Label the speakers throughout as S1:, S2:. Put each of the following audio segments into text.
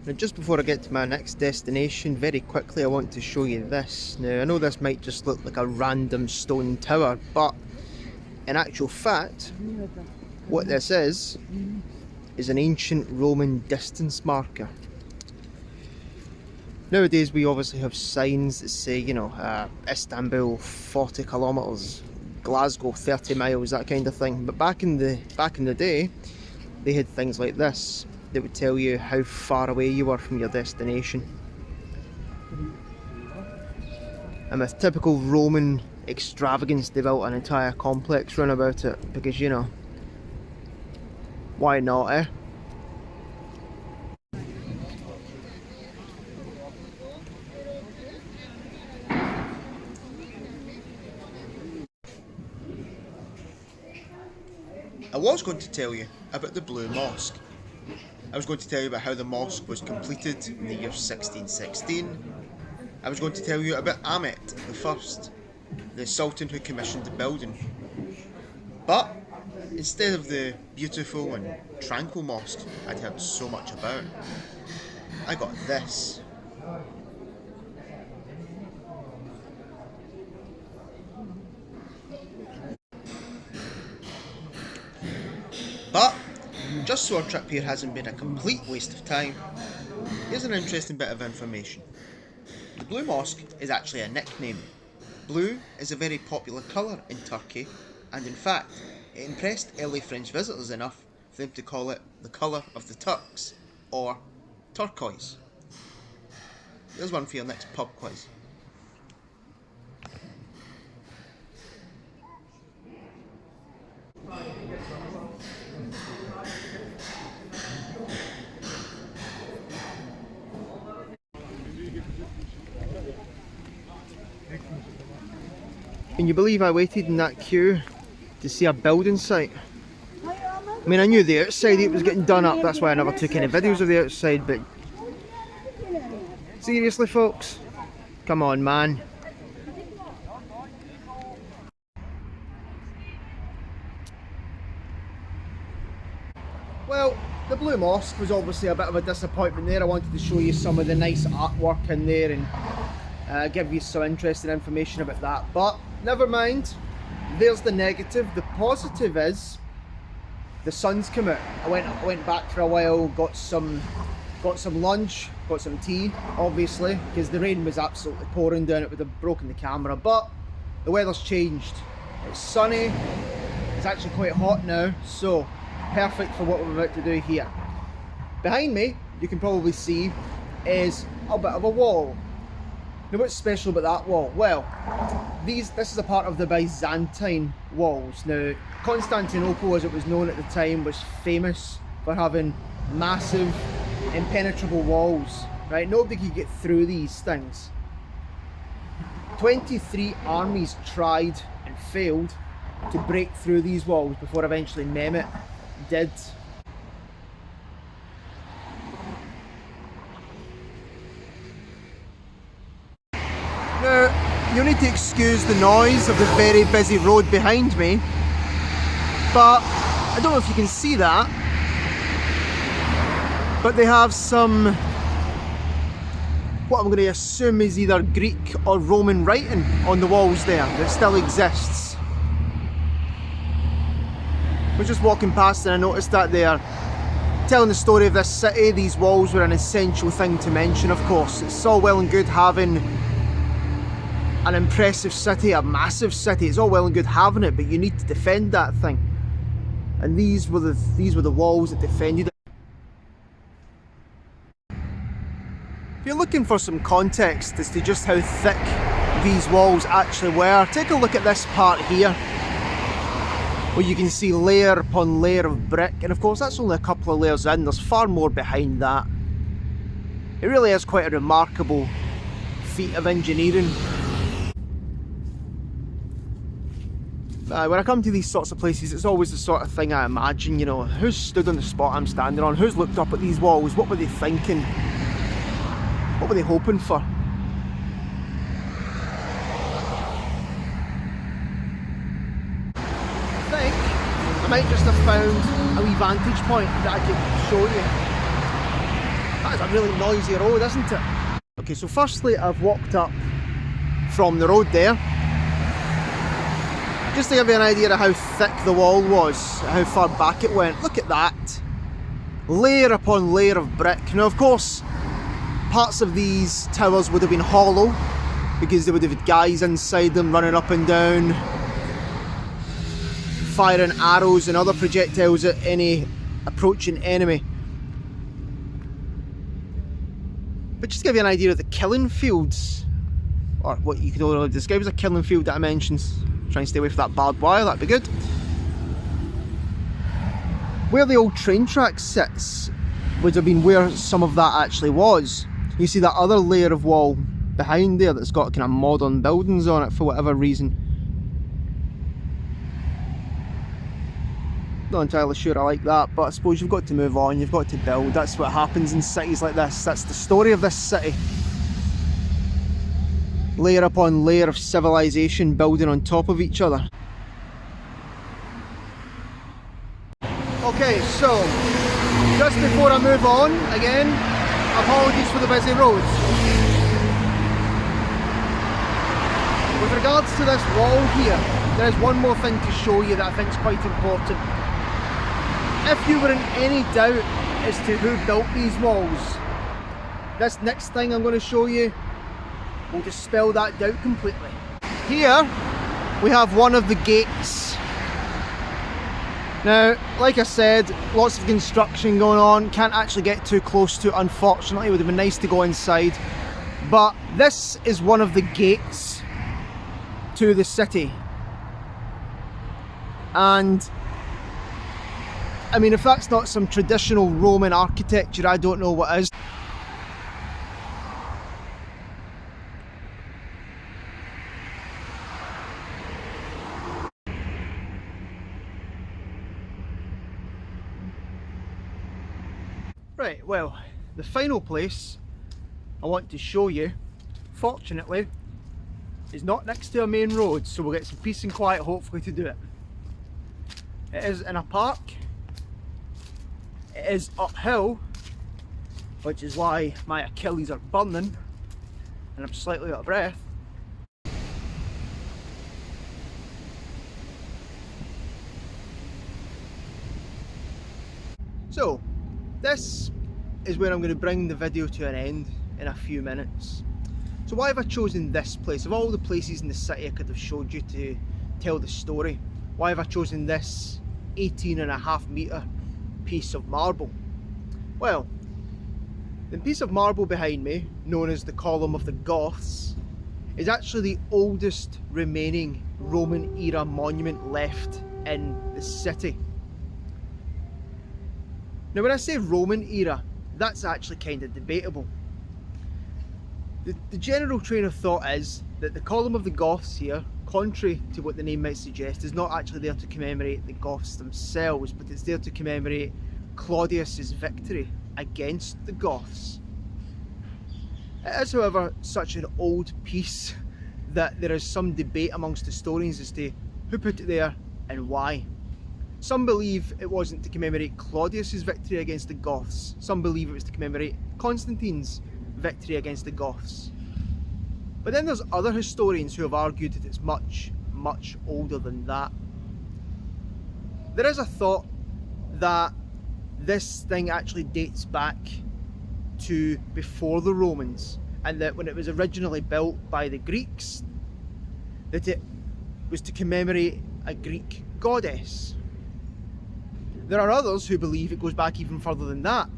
S1: Now, just before I get to my next destination, very quickly I want to show you this. Now, I know this might just look like a random stone tower, but in actual fact, what this is an ancient Roman distance marker. Nowadays we obviously have signs that say, you know, Istanbul 40 kilometres, Glasgow 30 miles, that kind of thing. But back in the day, they had things like this that would tell you how far away you were from your destination. And with typical Roman extravagance, they built an entire complex round about it because, you know, why not, eh? I was going to tell you about the Blue Mosque. I was going to tell you about how the mosque was completed in the year 1616. I was going to tell you about Ahmet I, the Sultan who commissioned the building. But instead of the beautiful and tranquil mosque I'd heard so much about, I got this. But just so our trip here hasn't been a complete waste of time, here's an interesting bit of information. The Blue Mosque is actually a nickname. Blue is a very popular colour in Turkey, and in fact, it impressed early French visitors enough for them to call it the colour of the Turks, or turquoise. There's one for your next pub quiz. Can you believe I waited in that queue to see a building site? I mean, I knew the outside it was getting done up, that's why I never took any videos of the outside, but seriously folks, come on man. Well, the Blue Mosque was obviously a bit of a disappointment there. I wanted to show you some of the nice artwork in there and give you some interesting information about that, but never mind. There's the negative. The positive is the sun's come out. I went back for a while, got some lunch, got some tea, obviously, because the rain was absolutely pouring down. It would have broken the camera, but the weather's changed. It's sunny, it's actually quite hot now, so perfect for what we're about to do here. Behind me, you can probably see, is a bit of a wall. Now what's special about that wall? Well, this is a part of the Byzantine Walls. Now, Constantinople, as it was known at the time, was famous for having massive, impenetrable walls, right? Nobody could get through these things. 23 armies tried and failed to break through these walls before eventually Mehmet did. Now, you'll need to excuse the noise of the very busy road behind me, but I don't know if you can see that, but they have some, what I'm going to assume is either Greek or Roman writing on the walls there that still exists. I was just walking past and I noticed that they're telling the story of this city. These walls were an essential thing to mention, of course. It's all well and good having an impressive city, a massive city. It's all well and good having it, but you need to defend that thing. And these were the walls that defended it. If you're looking for some context as to just how thick these walls actually were, take a look at this part here, where you can see layer upon layer of brick, and of course that's only a couple of layers in. There's far more behind that. It really is quite a remarkable feat of engineering. When I come to these sorts of places, it's always the sort of thing I imagine, you know, who's stood on the spot I'm standing on, who's looked up at these walls, what were they thinking, what were they hoping for? I think I might just have found a wee vantage point that I could show you. That is a really noisy road, isn't it? Okay, so firstly I've walked up from the road there, just to give you an idea of how thick the wall was, how far back it went. Look at that. Layer upon layer of brick. Now of course, parts of these towers would have been hollow, because they would have had guys inside them running up and down, firing arrows and other projectiles at any approaching enemy. But just to give you an idea of the killing fields, or what you could only describe as a killing field dimensions. Try and stay away from that barbed wire, that'd be good. Where the old train track sits would have been where some of that actually was. You see that other layer of wall behind there that's got kind of modern buildings on it for whatever reason. Not entirely sure I like that, but I suppose you've got to move on, you've got to build. That's what happens in cities like this. That's the story of this city. Layer upon layer of civilization building on top of each other. Okay, so just before I move on, again, apologies for the busy roads. With regards to this wall here, there's one more thing to show you that I think is quite important. If you were in any doubt as to who built these walls, this next thing I'm going to show you will dispel that doubt completely. Here we have one of the gates. Now, like I said, lots of construction going on, can't actually get too close to it, unfortunately. It would have been nice to go inside, but this is one of the gates to the city. And I mean, if that's not some traditional Roman architecture, I don't know what is. Right, well, the final place I want to show you, fortunately, is not next to a main road, so we'll get some peace and quiet hopefully to do it. It is in a park. It is uphill, which is why my Achilles are burning and I'm slightly out of breath. So, this is where I'm going to bring the video to an end in a few minutes. So why have I chosen this place? Of all the places in the city I could have showed you to tell the story, why have I chosen this 18.5 metre piece of marble? Well, the piece of marble behind me, known as the Column of the Goths, is actually the oldest remaining Roman era monument left in the city. Now when I say Roman era, that's actually kind of debatable. The general train of thought is that the Column of the Goths here, contrary to what the name might suggest, is not actually there to commemorate the Goths themselves, but it's there to commemorate Claudius's victory against the Goths. It is, however, such an old piece that there is some debate amongst historians as to who put it there and why. Some believe it wasn't to commemorate Claudius's victory against the Goths. Some believe it was to commemorate Constantine's victory against the Goths. But then there's other historians who have argued that it's much, much older than that. There is a thought that this thing actually dates back to before the Romans, and that when it was originally built by the Greeks, that it was to commemorate a Greek goddess. There are others who believe it goes back even further than that,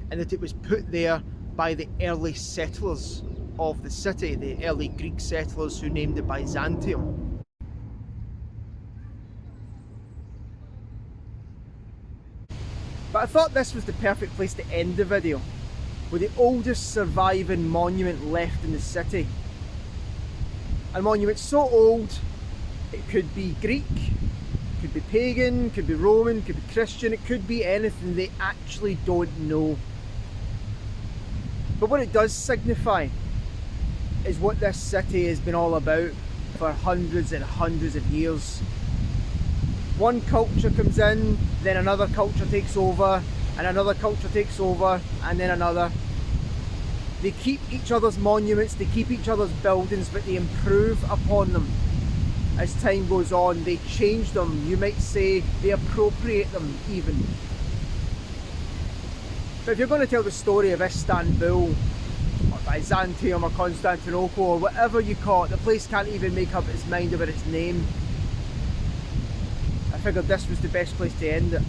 S1: and that it was put there by the early settlers of the city, the early Greek settlers who named it Byzantium. But I thought this was the perfect place to end the video, with the oldest surviving monument left in the city. A monument so old it could be Greek, could be pagan, could be Roman, could be Christian, it could be anything. They actually don't know. But what it does signify is what this city has been all about for hundreds and hundreds of years. One culture comes in, then another culture takes over, and another culture takes over, and then another. They keep each other's monuments, they keep each other's buildings, but they improve upon them as time goes on. They change them, you might say they appropriate them even. But if you're going to tell the story of Istanbul, or Byzantium, or Constantinople, or whatever you call it, the place can't even make up its mind about its name. I figured this was the best place to end it.